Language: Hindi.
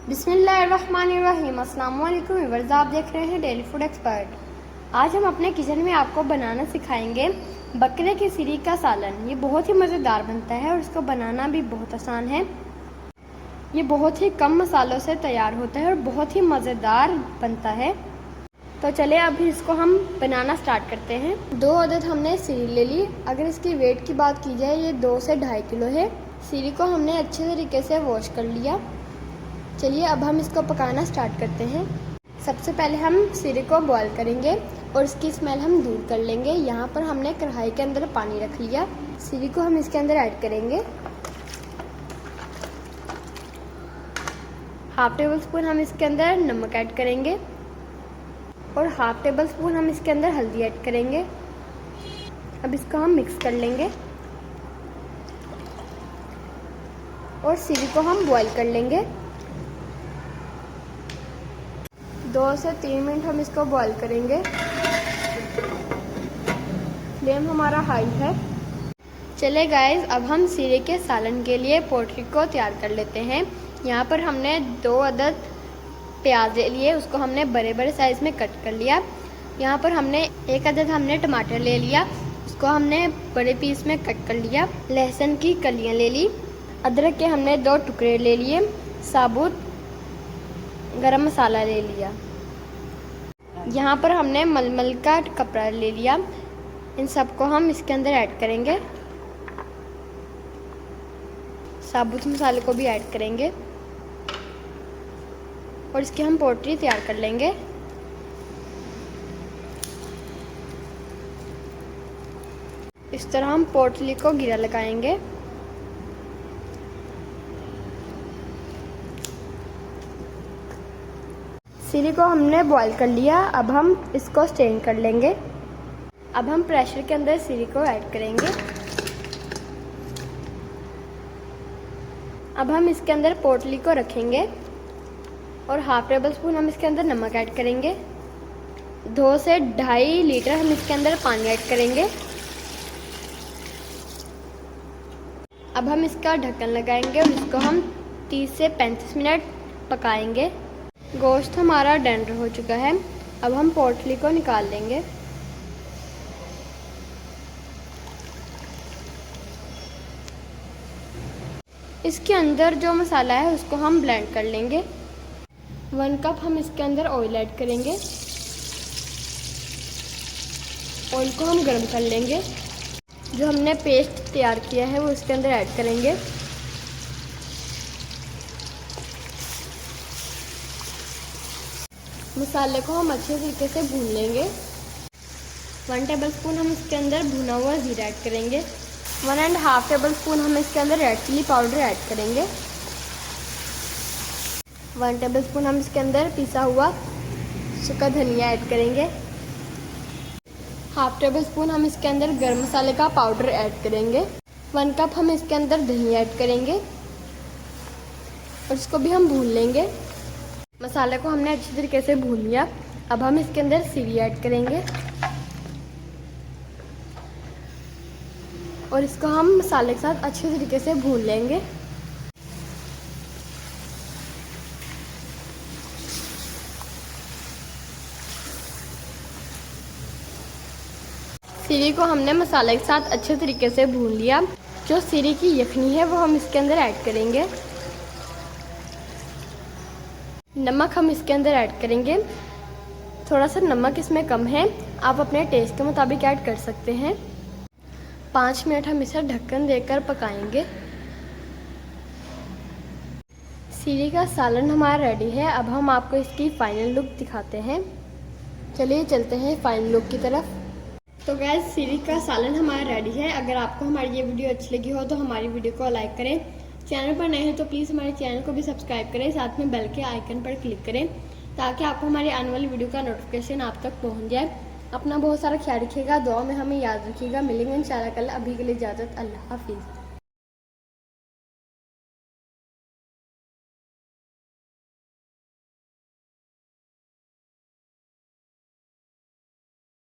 बिस्मिल्लाहिर्रहमानिर्रहीम। अस्सलाम वालेकुम व्यूअर्स, आप देख रहे हैं डेली फूड एक्सपर्ट। आज हम अपने किचन में आपको बनाना सिखाएंगे बकरे की सीरी का सालन। ये बहुत ही मज़ेदार बनता है और इसको बनाना भी बहुत आसान है। ये बहुत ही कम मसालों से तैयार होता है और बहुत ही मज़ेदार बनता है। तो चलिए अभी इसको हम बनाना स्टार्ट करते हैं। 2 अदद हमने सीरी ले ली। अगर इसकी वेट की बात की जाए, ये 2 से 2.5 किलो है। सीरी को हमने अच्छे तरीके से वॉश कर लिया। चलिए अब हम इसको पकाना स्टार्ट करते हैं। सबसे पहले हम सीरी को बॉईल करेंगे और इसकी स्मेल हम दूर कर लेंगे। यहाँ पर हमने कढ़ाई के अंदर पानी रख लिया। सीरी को हम इसके अंदर ऐड करेंगे। हाफ टेबल स्पून हम इसके अंदर नमक ऐड करेंगे और हाफ टेबल स्पून हम इसके अंदर हल्दी ऐड करेंगे। अब इसको हम मिक्स कर लेंगे और सीरी को हम बॉईल कर लेंगे। 2 से 3 मिनट हम इसको बॉईल करेंगे। फ्लेम हमारा हाई है। चले गाइस, अब हम सीरे के सालन के लिए पोटली को तैयार कर लेते हैं। यहाँ पर हमने 2 अदद प्याज ले लिए, उसको हमने बड़े बड़े साइज़ में कट कर लिया। यहाँ पर हमने 1 अदद हमने टमाटर ले लिया, उसको हमने बड़े पीस में कट कर लिया। लहसुन की कलियाँ ले ली। अदरक के हमने 2 टुकड़े ले लिए। साबुत गरम मसाला ले लिया। यहाँ पर हमने मलमल का कपड़ा ले लिया। इन सबको हम इसके अंदर ऐड करेंगे। साबुत मसाले को भी ऐड करेंगे और इसकी हम पोटली तैयार कर लेंगे। इस तरह हम पोटली को घेरा लगाएंगे। सीरी को हमने बॉईल कर लिया। अब हम इसको स्ट्रेन कर लेंगे। अब हम प्रेशर के अंदर सीरी को ऐड करेंगे। अब हम इसके अंदर पोटली को रखेंगे और हाफ टेबल स्पून हम इसके अंदर नमक ऐड करेंगे। 2 से 2.5 लीटर हम इसके अंदर पानी ऐड करेंगे। अब हम इसका ढक्कन लगाएंगे और इसको हम 30 से 35 मिनट पकाएंगे। गोश्त हमारा टेंडर हो चुका है। अब हम पोटली को निकाल लेंगे। इसके अंदर जो मसाला है उसको हम ब्लेंड कर लेंगे। 1 कप हम इसके अंदर ऑयल ऐड करेंगे। ऑयल को हम गर्म कर लेंगे। जो हमने पेस्ट तैयार किया है वो इसके अंदर ऐड करेंगे। मसाले को हम अच्छे तरीके से भून लेंगे। 1 टेबल स्पून हम इसके अंदर भुना हुआ जीरा ऐड करेंगे। 1.5 टेबल स्पून हम इसके अंदर रेड चिली पाउडर ऐड करेंगे। 1 टेबल स्पून हम इसके अंदर पिसा हुआ सूखा धनिया ऐड करेंगे। हाफ टेबल स्पून हम इसके अंदर गरम मसाले का पाउडर ऐड करेंगे। 1 कप हम इसके अंदर दही ऐड करेंगे और इसको भी हम भून लेंगे। मसाले को हमने अच्छी तरीके से भून लिया। अब हम इसके अंदर सीरी ऐड करेंगे और इसको हम मसाले के साथ अच्छे तरीके से भून लेंगे। सीरी को हमने मसाले के साथ अच्छे तरीके से भून लिया। जो सीरी की यखनी है वो हम इसके अंदर ऐड करेंगे। नमक हम इसके अंदर ऐड करेंगे। थोड़ा सा नमक इसमें कम है, आप अपने टेस्ट के मुताबिक ऐड कर सकते हैं। 5 मिनट हम इसे ढक्कन देकर पकाएंगे। सीरी का सालन हमारा रेडी है। अब हम आपको इसकी फाइनल लुक दिखाते हैं। चलिए चलते हैं फाइनल लुक की तरफ। तो गैस, सीरी का सालन हमारा रेडी है। अगर आपको हमारी ये वीडियो अच्छी लगी हो तो हमारी वीडियो को लाइक करें। चैनल पर नए हैं तो प्लीज़ हमारे चैनल को भी सब्सक्राइब करें। साथ में बेल के आइकन पर क्लिक करें ताकि आपको हमारी आने वाली वीडियो का नोटिफिकेशन आप तक पहुंच जाए। अपना बहुत सारा ख्याल रखिएगा, दुआ में हमें याद रखिएगा। मिलेंगे इंशाल्लाह कल। अभी के लिए इजाज़त, अल्लाह हाफिज़।